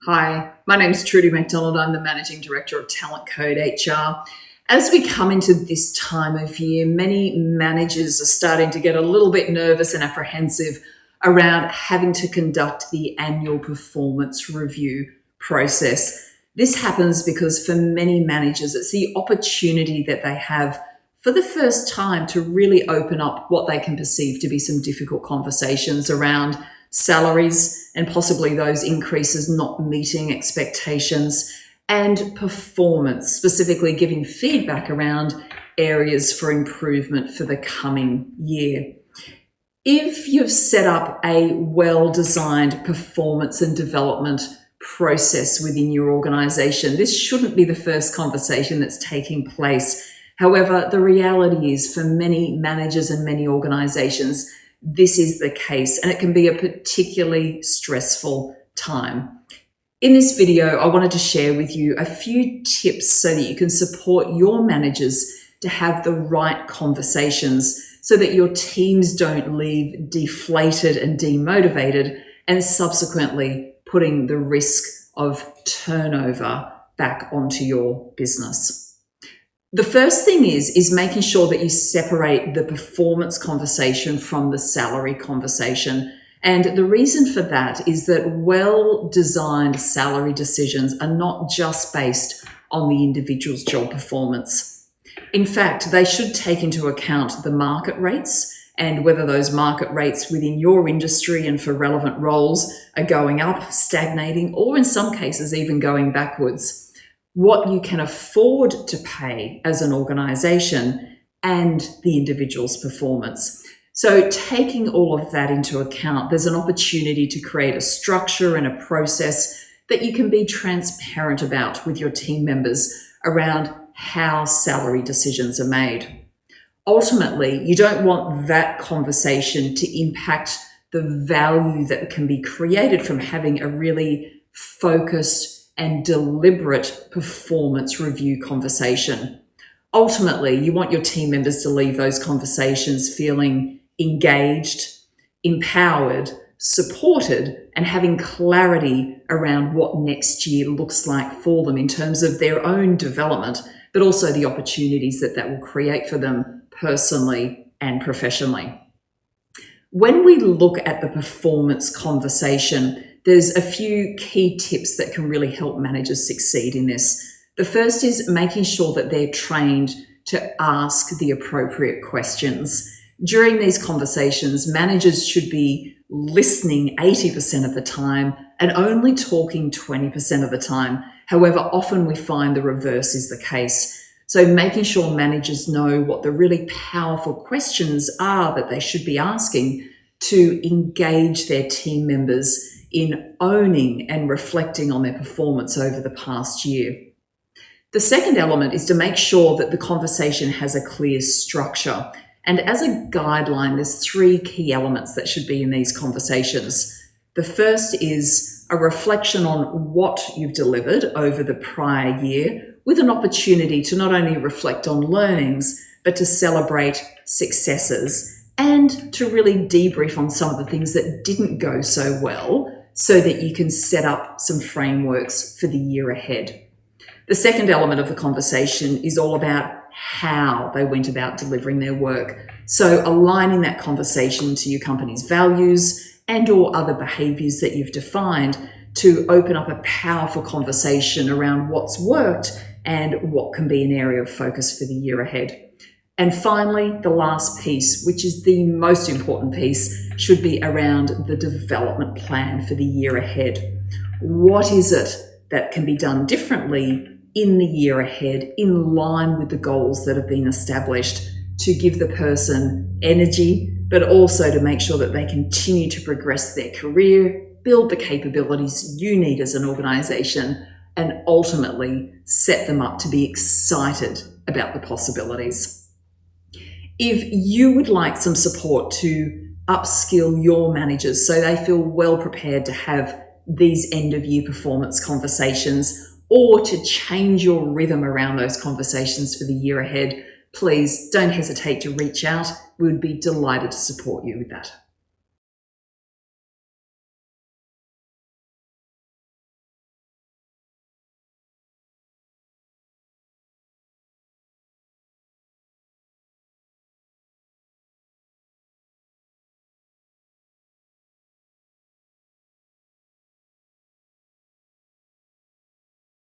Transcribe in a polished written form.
Hi, my name is Trudy McDonald. I'm the Managing Director of Talent Code HR. As we come into this time of year, many managers are starting to get a little bit nervous and apprehensive around having to conduct the annual performance review process. This happens because for many managers, it's the opportunity that they have for the first time to really open up what they can perceive to be some difficult conversations around salaries and possibly those increases not meeting expectations, and performance, specifically giving feedback around areas for improvement for the coming year. If you've set up a well-designed performance and development process within your organization, this shouldn't be the first conversation that's taking place. However, the reality is for many managers and many organizations, this is the case, and it can be a particularly stressful time. In this video, I wanted to share with you a few tips so that you can support your managers to have the right conversations so that your teams don't leave deflated and demotivated and subsequently putting the risk of turnover back onto your business. The first thing is making sure that you separate the performance conversation from the salary conversation. And the reason for that is that well-designed salary decisions are not just based on the individual's job performance. In fact, they should take into account the market rates and whether those market rates within your industry and for relevant roles are going up, stagnating, or in some cases even going backwards. What you can afford to pay as an organization and the individual's performance. So taking all of that into account, there's an opportunity to create a structure and a process that you can be transparent about with your team members around how salary decisions are made. Ultimately, you don't want that conversation to impact the value that can be created from having a really focused and deliberate performance review conversation. Ultimately, you want your team members to leave those conversations feeling engaged, empowered, supported, and having clarity around what next year looks like for them in terms of their own development, but also the opportunities that will create for them personally and professionally. When we look at the performance conversation, there's a few key tips that can really help managers succeed in this. The first is making sure that they're trained to ask the appropriate questions. During these conversations, managers should be listening 80% of the time and only talking 20% of the time. However, often we find the reverse is the case. So making sure managers know what the really powerful questions are that they should be asking to engage their team members in owning and reflecting on their performance over the past year. The second element is to make sure that the conversation has a clear structure. And as a guideline, there's three key elements that should be in these conversations. The first is a reflection on what you've delivered over the prior year, with an opportunity to not only reflect on learnings, but to celebrate successes and to really debrief on some of the things that didn't go so well so that you can set up some frameworks for the year ahead. The second element of the conversation is all about how they went about delivering their work. So aligning that conversation to your company's values and or other behaviors that you've defined to open up a powerful conversation around what's worked and what can be an area of focus for the year ahead. And finally, the last piece, which is the most important piece, should be around the development plan for the year ahead. What is it that can be done differently in the year ahead in line with the goals that have been established to give the person energy, but also to make sure that they continue to progress their career, build the capabilities you need as an organization, and ultimately set them up to be excited about the possibilities. If you would like some support to upskill your managers so they feel well prepared to have these end-of-year performance conversations, or to change your rhythm around those conversations for the year ahead, please don't hesitate to reach out. We would be delighted to support you with that.